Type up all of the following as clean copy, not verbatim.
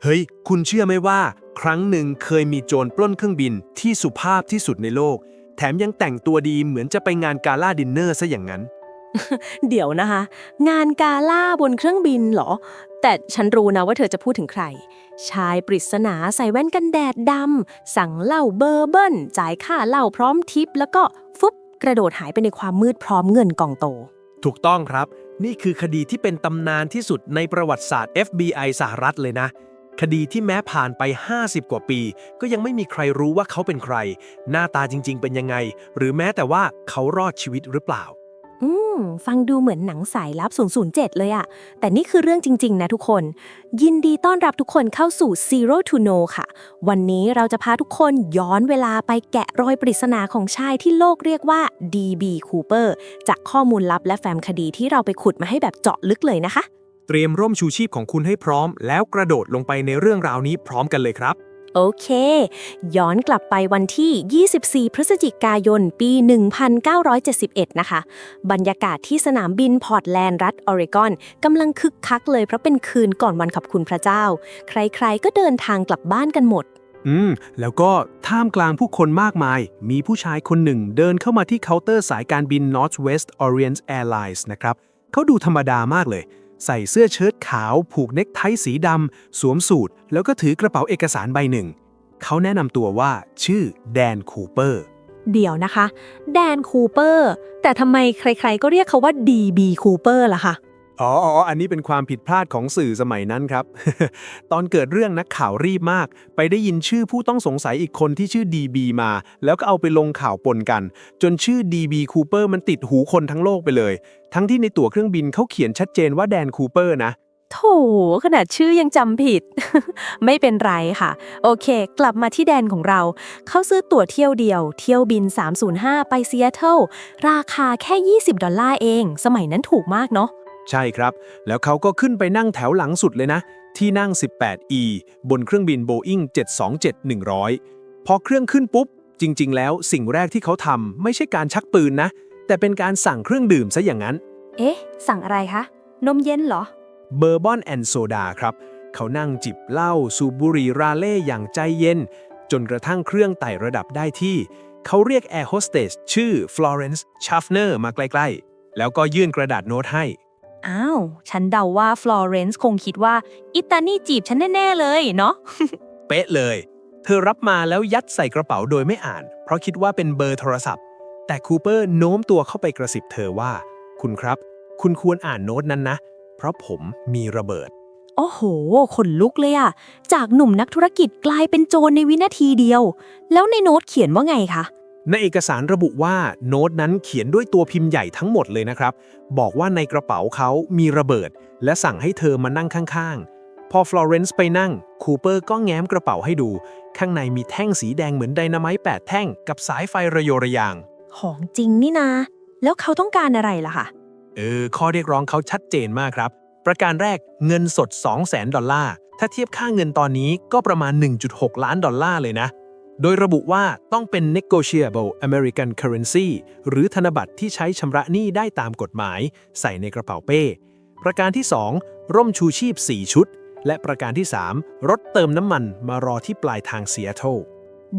เฮ้ยคุณเชื่อไหมว่าครั้งหนึ่งเคยมีโจรปล้นเครื่องบินที่สุภาพที่สุดในโลกแถมยังแต่งตัวดีเหมือนจะไปงานกาล่าดินเนอร์ซะอย่างนั้นเดี๋ยวนะคะ งานกาล่าบนเครื่องบินเหรอ แต่ฉันรู้นะว่าเธอจะพูดถึงใคร ชายปริศนาใส่แว่นกันแดดดำสั่งเหล้าเบอร์เบิ้ลจ่ายค่าเหล้าพร้อมทิปแล้วก็ฟุบกระโดดหายไปในความมืดพร้อมเงินกองโต ถูกต้องครับนี่คือคดีที่เป็นตำนานที่สุดในประวัติศาสตร์ FBI สหรัฐเลยนะคดีที่แม้ผ่านไป50กว่าปีก็ยังไม่มีใครรู้ว่าเขาเป็นใครหน้าตาจริงๆเป็นยังไงหรือแม้แต่ว่าเขารอดชีวิตหรือเปล่าอืฟังดูเหมือนหนังสายลับ007เลยอะแต่นี่คือเรื่องจริงๆนะทุกคน ยินดีต้อนรับทุกคนเข้าสู่ Zero to Know ค่ะ วันนี้เราจะพาทุกคนย้อนเวลาไปแกะรอยปริศนาของชายที่โลกเรียกว่า DB Cooper จากข้อมูลลับและแฟ้มคดีที่เราไปขุดมาให้แบบเจาะลึกเลยนะคะ เตรียมร่มชูชีพของคุณให้พร้อมแล้วกระโดดลงไปในเรื่องราวนี้พร้อมกันเลยครับโอเค ย้อนกลับไปวันที่ 24 พฤศจิกายน ปี 1971 นะคะ บรรยากาศที่สนามบินพอร์ตแลนด์รัฐออริกอนกำลังคึกคักเลยเพราะเป็นคืนก่อนวันขอบคุณพระเจ้า ใครๆ ก็เดินทางกลับบ้านกันหมด แล้วก็ท่ามกลางผู้คนมากมาย มีผู้ชายคนหนึ่งเดินเข้ามาที่เคาน์เตอร์สายการบิน Northwest Orient Airlines นะครับ เขาดูธรรมดามากเลย ใส่เสื้อเชิ้ตขาวผูกเน็กไทสีดำสวมสูทแล้วก็ถือกระเป๋าเอกสารใบหนึ่ง เขาแนะนำตัวว่าชื่อแดนคูเปอร์ เดี๋ยวนะคะแดนคูเปอร์แต่ทำไมใครๆ ก็เรียกเขาว่า DB Cooper ล่ะคะ อันนี้เป็นความผิดพลาดของสื่อสมัยนั้นครับ ตอนเกิดเรื่องนักข่าวรีบมาก ไปได้ยินชื่อผู้ต้องสงสัยอีกคนที่ชื่อ DB มา แล้วก็เอาไปลงข่าวปนกัน จนชื่อ DB Cooper มันติดหูคนทั้งโลกไปเลย ทั้งที่ในตั๋วเครื่องบินเขาเขียนชัดเจนว่าแดนคูเปอร์นะ โถขนาดชื่อยังจำผิด ไม่เป็นไรค่ะ โอเค กลับมาที่แดนของเรา เขาซื้อตั๋วเที่ยวเดียว เที่ยวบิน 305 ไปซีแอตเทิลราคาแค่$20เอง สมัยนั้นถูกมากเนาะ ใช่ครับ แล้วเขาก็ขึ้นไปนั่งแถวหลังสุดเลยนะ ที่นั่ง 18E บนเครื่องบิน Boeing 727-100 พอเครื่องขึ้นปุ๊บ จริงๆ แล้วสิ่งแรกที่เขาทำไม่ใช่การชักปืนนะ แต่เป็นการสั่งเครื่องดื่มซะอย่างนั้น เอ๊ะ สั่งอะไรคะ นมเย็นเหรอ เบอร์บอนแอนด์โซดาครับ เขานั่งจิบเหล้าสูบบุหรี่ราเล่อย่างใจเย็น จนกระทั่งเครื่องไต่ระดับได้ที่ เขาเรียกแอร์โฮสเตสชื่อฟลอเรนซ์ชัฟเนอร์มาใกล้ๆ แล้วก็ยื่นกระดาษโน้ตให้ อ้าว ฉันเดาว่าฟลอเรนซ์คงคิดว่าอิตานี่จีบฉันแน่ๆเลยเนาะ เป๊ะเลย เธอรับมาแล้วยัดใส่กระเป๋าโดยไม่อ่าน เพราะคิดว่าเป็นเบอร์โทรศัพท์ แต่คูเปอร์โน้มตัวเข้าไปกระซิบเธอว่า คุณครับ คุณควรอ่านโน้ตนั้นนะ เพราะผมมีระเบิด โอ้โห ขนลุกเลยอะจากหนุ่มนักธุรกิจกลายเป็นโจรในวินาทีเดียว แล้วในโน้ตเขียนว่าไงคะ ในเอกสารระบุว่าโน้ตนั้นเขียนด้วยตัวพิมพ์ใหญ่ทั้งหมดเลยนะครับ บอกว่าในกระเป๋าเขามีระเบิด และสั่งให้เธอมานั่งข้างๆ พอฟลอเรนซ์ไปนั่งคูเปอร์ก็แง้มกระเป๋าให้ดู ข้างในมีแท่งสีแดงเหมือนไดนาไมต์8แท่งกับสายไฟระโยระยาง ของจริงนี่นา แล้วเขาต้องการอะไรล่ะคะ ข้อเรียกร้องเขาชัดเจนมากครับ ประการแรกเงินสด $200,000 ถ้าเทียบค่าเงินตอนนี้ก็ประมาณ 1.6 ล้านดอลลาร์เลยนะ โดยระบุว่าต้องเป็น negotiable American currency หรือธนบัตรที่ใช้ชำระหนี้ได้ตามกฎหมาย ใส่ในกระเป๋าเป้ ประการที่ 2 ร่มชูชีพ 4 ชุด และประการที่ 3 รถเติมน้ำมันมารอที่ปลายทางซีแอตเทิล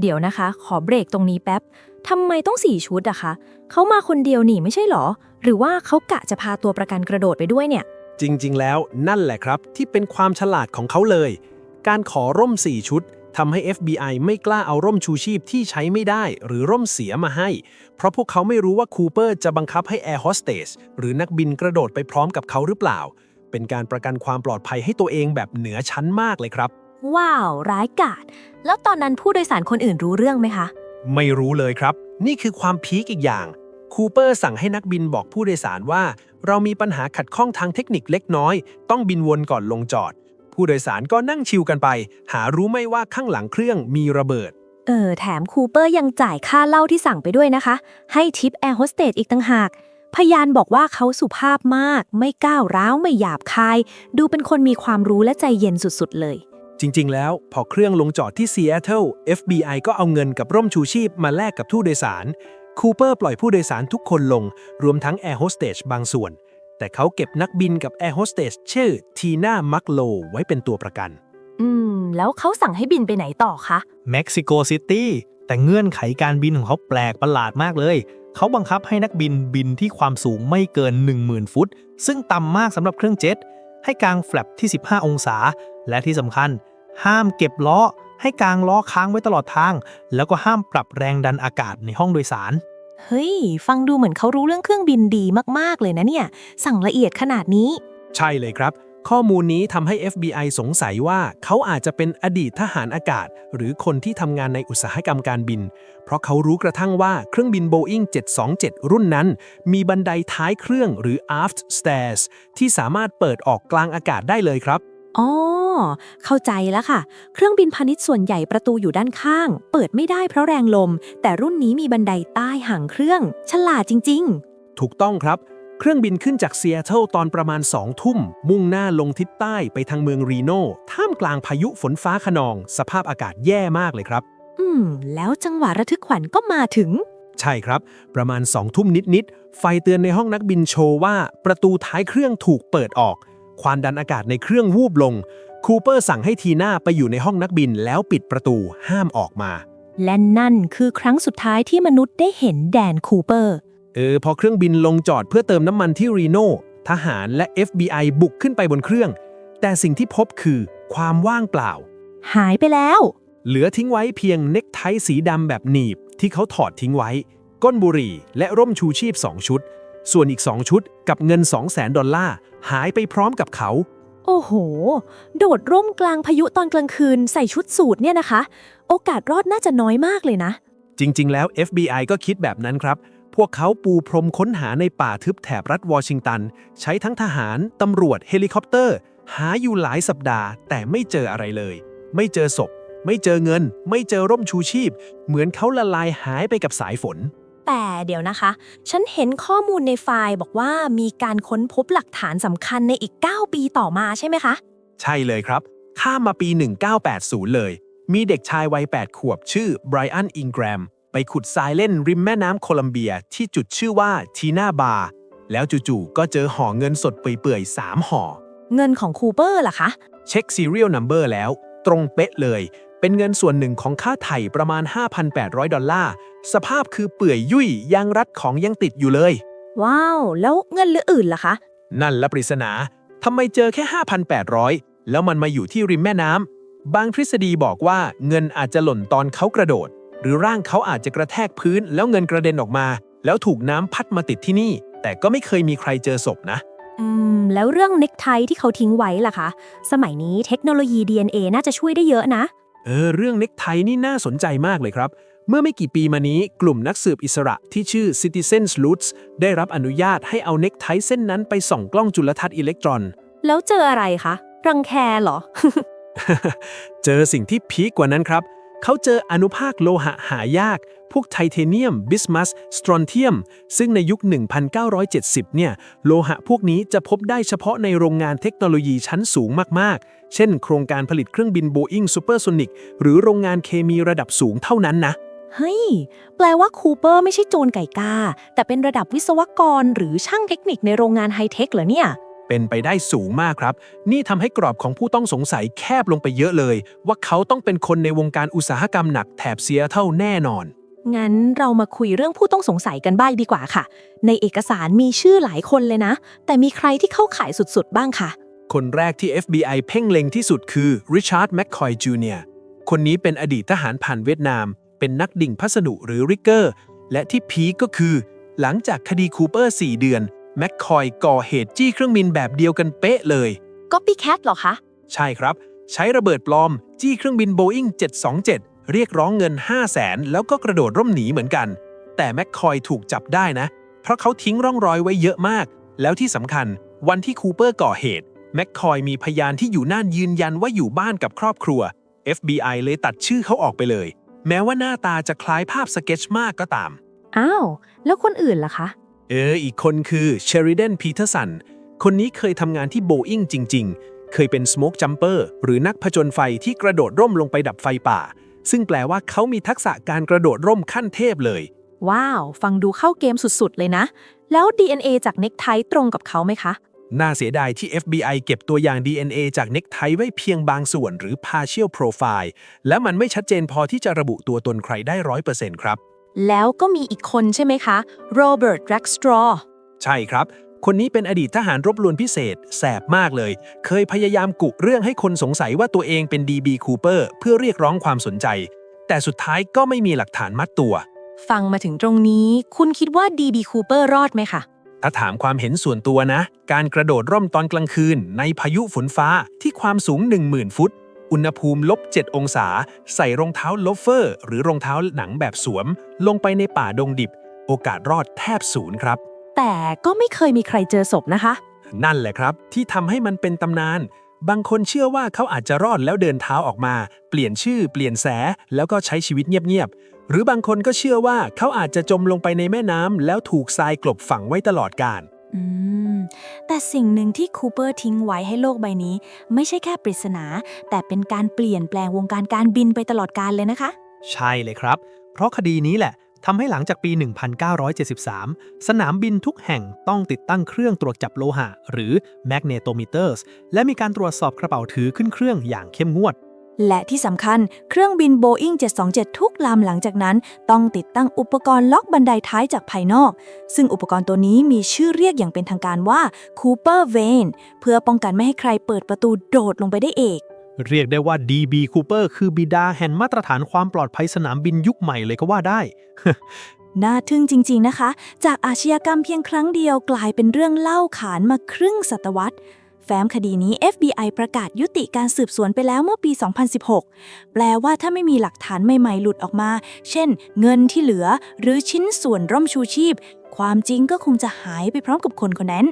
เดี๋ยวนะคะ ขอเบรกตรงนี้แป๊บ ทำไมต้อง4ชุดอะคะ เขามาคนเดียวนี่ไม่ใช่หรอ หรือว่าเขากะจะพาตัวประกันกระโดดไปด้วยเนี่ย จริงๆ แล้วนั่นแหละครับที่เป็นความฉลาดของเขาเลย การขอร่ม 4 ชุดทำให้ FBI ไม่กล้าเอาร่มชูชีพที่ใช้ไม่ได้หรือร่มเสียมาให้ เพราะพวกเขาไม่รู้ว่าคูเปอร์จะบังคับให้แอร์โฮสเตสหรือนักบินกระโดดไปพร้อมกับเขาหรือเปล่า เป็นการประกันความปลอดภัยให้ตัวเองแบบเหนือชั้นมากเลยครับ ว้าว ร้ายกาจ แล้วตอนนั้นผู้โดยสารคนอื่นรู้เรื่องไหมคะ ไม่รู้เลยครับ นี่คือความพีคอีกอย่างคูเปอร์สั่งให้นักบินบอกผู้โดยสารว่าเรามีปัญหาขัดข้องทางเทคนิคเล็กน้อยต้องบินวนก่อนลงจอด ผู้โดยสารก็นั่งชิลกันไป หารู้ไม่ว่าข้างหลังเครื่องมีระเบิด แถมคูเปอร์ยังจ่ายค่าเหล้าที่สั่งไปด้วยนะคะ ให้ทิปแอร์โฮสเตสอีกต่างหาก พยานบอกว่าเขาสุภาพมาก ไม่ก้าวร้าวไม่หยาบคาย ดูเป็นคนมีความรู้และใจเย็นสุดๆเลย จริงๆ แล้วพอเครื่องลงจอดที่ซีแอตเทิล FBI ก็เอาเงินกับร่มชูชีพมาแลกกับผู้โดยสารคูเปอร์ปล่อยผู้โดยสารทุกคนลงรวมทั้งแอร์โฮสเตสบางส่วน แต่เขาเก็บนักบินกับแอร์โฮสเตสชื่อทีน่ามักโลไว้เป็นตัวประกัน แล้วเขาสั่งให้บินไปไหนต่อคะ เม็กซิโกซิตี้แต่เงื่อนไขการบินของเขาแปลกประหลาดมากเลย เขาบังคับให้นักบินบินที่ความสูงไม่เกิน 10,000 ฟุต ซึ่งต่ำมากสำหรับเครื่องเจ็ตให้กางแฟลปที่ 15 องศา และที่สำคัญ ห้ามเก็บล้อ ให้กางล้อค้างไว้ตลอดทาง แล้วก็ห้ามปรับแรงดันอากาศในห้องโดยสาร เฮ้ย ฟังดูเหมือนเขารู้เรื่องเครื่องบินดีมากๆเลยนะเนี่ย สั่งละเอียดขนาดนี้ ใช่เลยครับ ข้อมูลนี้ทำให้ FBI สงสัยว่าเขาอาจจะเป็นอดีตทหารอากาศ หรือคนที่ทำงานในอุตสาหกรรมการบิน เพราะเขารู้กระทั่งว่าเครื่องบิน Boeing 727 รุ่นนั้น มีบันไดท้ายเครื่องหรือ aft stairs ที่สามารถเปิดออกกลางอากาศได้เลยครับ อ๋อ เข้าใจแล้วค่ะ เครื่องบินพาณิชย์ส่วนใหญ่ประตูอยู่ด้านข้าง เปิดไม่ได้เพราะแรงลม แต่รุ่นนี้มีบันไดใต้หางเครื่อง ฉลาดจริง ถูกต้องครับ เครื่องบินขึ้นจากซีแอตเทิลตอนประมาณ 2 ทุ่ม มุ่งหน้าลงทิศใต้ไปทางเมืองรีโน่ท่ามกลางพายุฝนฟ้าคะนอง สภาพอากาศแย่มากเลยครับ แล้วจังหวะระทึกขวัญก็มาถึง ใช่ครับ ประมาณ 2 ทุ่มนิดๆ ไฟเตือนในห้องนักบินโชว์ว่าประตูท้ายเครื่องถูกเปิดออก ความดันอากาศในเครื่องวูบลง คูเปอร์สั่งให้ทีน่าไปอยู่ในห้องนักบินแล้วปิดประตูห้ามออกมา และนั่นคือครั้งสุดท้ายที่มนุษย์ได้เห็นแดนคูเปอร์ พอเครื่องบินลงจอดเพื่อเติมน้ำมันที่รีโน่ทหารและ FBI บุกขึ้นไปบนเครื่อง แต่สิ่งที่พบคือความว่างเปล่า หายไปแล้ว เหลือทิ้งไว้เพียงเน็กไทสีดำแบบหนีบที่เขาถอดทิ้งไว้ ก้นบุหรี่และร่มชูชีพ 2 ชุด ส่วนอีก 2 ชุดกับเงิน 200,000 ดอลลาร์หายไปพร้อมกับเขา โอ้โห โดดร่มกลางพายุตอนกลางคืนใส่ชุดสูทเนี่ยนะคะ โอกาสรอดน่าจะน้อยมากเลยนะ จริงๆ แล้ว FBI ก็คิดแบบนั้นครับ พวกเขาปูพรมค้นหาในป่าทึบแถบรัฐวอชิงตัน ใช้ทั้งทหาร ตำรวจ เฮลิคอปเตอร์ หาอยู่หลายสัปดาห์ แต่ไม่เจออะไรเลย ไม่เจอศพ ไม่เจอเงิน ไม่เจอร่มชูชีพ เหมือนเขาละลายหายไปกับสายฝน แต่เดี๋ยวนะคะ ฉันเห็นข้อมูลในไฟล์บอกว่ามีการค้นพบหลักฐานสำคัญในอีก 9 ปีต่อมาใช่ไหมคะ ใช่เลยครับ ข้ามมาปี 1980 เลย มีเด็กชายวัย 8 ขวบชื่อไบรอัน อิงแกรม ไปขุดทรายเล่นริมแม่น้ำโคลัมเบียที่จุดชื่อว่าทีน่าบาร์ แล้วจู่ๆ ก็เจอห่อเงินสดเปื่อยๆ 3 ห่อ เงินของคูเปอร์ล่ะคะ เช็ค serial number แล้ว ตรงเป๊ะเลย เป็นเงินส่วนหนึ่งของค่าไถ่ประมาณ 5,800 ดอลลาร์ สภาพคือเปื่อยยุ่ยยางรัดของยังติดอยู่เลย ว้าว แล้วเงินเหลืออื่นล่ะคะ นั่นละปริศนา ทำไมเจอแค่ 5,800 แล้วมันมาอยู่ที่ริมแม่น้ำ บางทฤษฎีบอกว่าเงินอาจจะหล่นตอนเขากระโดด หรือร่างเขาอาจจะกระแทกพื้นแล้วเงินกระเด็นออกมา แล้วถูกน้ำพัดมาติดที่นี่ แต่ก็ไม่เคยมีใครเจอศพนะ แล้วเรื่องเน็กไทที่เขาทิ้งไว้ล่ะคะ สมัยนี้เทคโนโลยี DNA น่าจะช่วยได้เยอะนะ เรื่องเน็กไทนี่น่าสนใจมากเลยครับ เมื่อไม่กี่ปีมานี้กลุ่มนักสืบอิสระที่ชื่อ Citizen Sleuths ได้รับอนุญาตให้เอาเน็กไทเส้นนั้นไปส่องกล้องจุลทรรศน์อิเล็กตรอน แล้วเจออะไรคะ รังแคเหรอ เจอสิ่งที่พีคกว่านั้นครับ เขาเจออนุภาคโลหะหายาก พวกไทเทเนียม บิสมัส สตรอนเทียม ซึ่งในยุค 1970 เนี่ย โลหะพวกนี้จะพบได้เฉพาะในโรงงานเทคโนโลยีชั้นสูงมากๆ เช่น โครงการผลิตเครื่องบิน Boeing Supersonic หรือโรงงานเคมีระดับสูงเท่านั้นนะ เฮ้ย แปลว่าคูเปอร์ไม่ใช่โจรไก่กา แต่เป็นระดับวิศวกรหรือช่างเทคนิคในโรงงานไฮเทคเหรอเนี่ย เป็นไปได้สูงมากครับ นี่ทำให้กรอบของผู้ต้องสงสัยแคบลงไปเยอะเลย ว่าเขาต้องเป็นคนในวงการอุตสาหกรรมหนักแถบซีแอตเทิลแน่นอน งั้นเรามาคุยเรื่องผู้ต้องสงสัยกันบ้างดีกว่าค่ะ ในเอกสารมีชื่อหลายคนเลยนะ แต่มีใครที่เข้าข่ายสุดๆบ้างคะ คนแรกที่ FBI เพ่งเล็งที่สุดคือริชาร์ด แมคคอย จูเนียร์ คนนี้เป็นอดีตทหารผ่านเวียดนาม เป็นนักดิ่งพัสดุหรือริกเกอร์ และที่พีคก็คือ หลังจากคดีคูเปอร์ 4 เดือน แมคคอยก่อเหตุจี้เครื่องบินแบบเดียวกันเป๊ะเลย Copycat เหรอคะ ใช่ครับ ใช้ระเบิดปลอม จี้เครื่องบิน Boeing 727 เรียกร้องเงิน 500,000 แล้วก็กระโดดร่มหนีเหมือนกัน แต่แมคคอยถูกจับได้นะ เพราะเขาทิ้งร่องรอยไว้เยอะมาก แล้วที่สำคัญวันที่คูเปอร์ก่อเหตุแมคคอยมีพยานที่อยู่น่านยืนยันว่าอยู่บ้านกับครอบครัว FBI เลยตัดชื่อเขาออกไปเลย แม้ว่าหน้าตาจะคล้ายภาพสเก็ตช์มากก็ตาม อ้าว แล้วคนอื่นล่ะคะ อีกคนคือเชริเดน พีเทอร์สัน คนนี้เคยทำงานที่ Boeing จริงๆ เคยเป็นสโมกจัมเปอร์หรือนักผจญไฟที่กระโดดร่มลงไปดับไฟป่า ซึ่งแปลว่าเขามีทักษะการกระโดดร่มขั้นเทพเลย ว้าว ฟังดูเข้าเกมสุดๆเลยนะ แล้ว DNA จากเน็กไทตรงกับเขาไหมคะ น่าเสียดายที่ FBI เก็บตัวอย่าง DNA จากเน็กไทไว้เพียงบางส่วนหรือ partial profile และมันไม่ชัดเจนพอที่จะระบุตัวตนใครได้ 100% ครับ แล้วก็มีอีกคนใช่ไหมคะโรเบิร์ต แร็กสตรอ ใช่ครับ คนนี้เป็นอดีตทหารรบลวนพิเศษแสบมากเลย เคยพยายามกุเรื่องให้คนสงสัยว่าตัวเองเป็น DB Cooper เพื่อเรียกร้องความสนใจ แต่สุดท้ายก็ไม่มีหลักฐานมัดตัว ฟังมาถึงตรงนี้คุณคิดว่า DB Cooper รอดไหมคะ ถ้าถามความเห็นส่วนตัวนะ การกระโดดร่มตอนกลางคืนในพายุฝนฟ้าที่ความสูง 10,000 ฟุต อุณหภูมิ-7 องศา ใส่รองเท้าโลฟเฟอร์ หรือรองเท้าหนังแบบสวม ลงไปในป่าดงดิบ โอกาสรอดแทบศูนย์ครับ แต่ก็ไม่เคยมีใครเจอศพนะคะ นั่นแหละครับ ที่ทำให้มันเป็นตำนาน บางคนเชื่อว่าเขาอาจจะรอดแล้วเดินเท้าออกมา เปลี่ยนชื่อเปลี่ยนแสแล้วก็ใช้ชีวิตเงียบๆ หรือบางคนก็เชื่อว่าเขาอาจจะจมลงไปในแม่น้ำแล้วถูกทรายกลบฝังไว้ตลอดกาล แต่สิ่งหนึ่งที่คูเปอร์ทิ้งไว้ให้โลกใบนี้ ไม่ใช่แค่ปริศนา แต่เป็นการเปลี่ยนแปลงวงการการบินไปตลอดกาลเลยนะคะ ใช่เลยครับ เพราะคดีนี้แหละทำให้หลังจากปี 1973 สนามบินทุกแห่งต้องติดตั้งเครื่องตรวจจับโลหะ หรือ magnetometers และมีการตรวจสอบกระเป๋าถือขึ้นเครื่องอย่างเข้มงวด และที่สำคัญเครื่องบิน Boeing 727 ทุกลำหลังจากนั้นต้องติดตั้งอุปกรณ์ล็อกบันไดท้ายจากภายนอก ซึ่งอุปกรณ์ตัวนี้มีชื่อเรียกอย่างเป็นทางการว่า Cooper Vane เพื่อป้องกันไม่ให้ใครเปิดประตูโดดลงไปได้เอง เรียกได้ว่า DB Cooper คือบิดาแห่งมาตรฐานความปลอดภัยสนามบินยุคใหม่เลยก็ว่าได้ น่าทึ่งจริงๆนะคะ จากอาชญากรรมเพียงครั้งเดียวกลายเป็นเรื่องเล่าขานมาครึ่งศตวรรษ แฟ้มคดีนี้ FBI ประกาศยุติการสืบสวนไปแล้วเมื่อปี 2016 แปลว่าถ้าไม่มีหลักฐานใหม่ๆหลุดออกมา เช่น เงินที่เหลือ หรือชิ้นส่วนร่มชูชีพ ความจริงก็คงจะหายไปพร้อมกับคนคนนั้น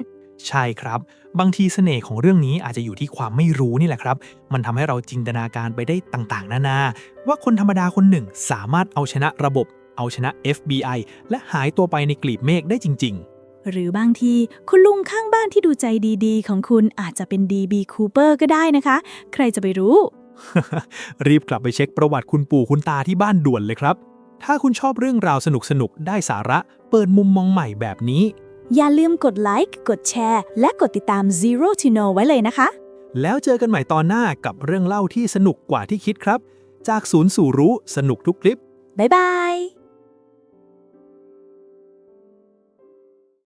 ใช่ครับ บางทีเสน่ห์ของเรื่องนี้อาจจะอยู่ที่ความไม่รู้นี่แหละครับ มันทำให้เราจินตนาการไปได้ต่างๆ นานา ว่าคนธรรมดาคนหนึ่งสามารถเอาชนะระบบ เอาชนะ FBI และหายตัวไปในกลีบเมฆได้จริง หรือบางทีคุณลุงข้างบ้านที่ดูใจดีๆ ของคุณอาจจะเป็น DB Cooper ก็ได้นะคะ ใครจะไปรู้ ๆ รีบกลับไปเช็คประวัติคุณปู่คุณตาที่บ้านด่วนเลยครับ ถ้าคุณชอบเรื่องราวสนุกๆ ได้สาระ เปิดมุมมองใหม่แบบนี้ อย่าลืมกดไลค์ กดแชร์ และกดติดตาม Zero to Know ไว้เลยนะคะ แล้วเจอกันใหม่ตอนหน้ากับเรื่องเล่าที่สนุกกว่าที่คิดครับ จากศูนย์สู่รู้สนุกทุกคลิป บ๊ายบาย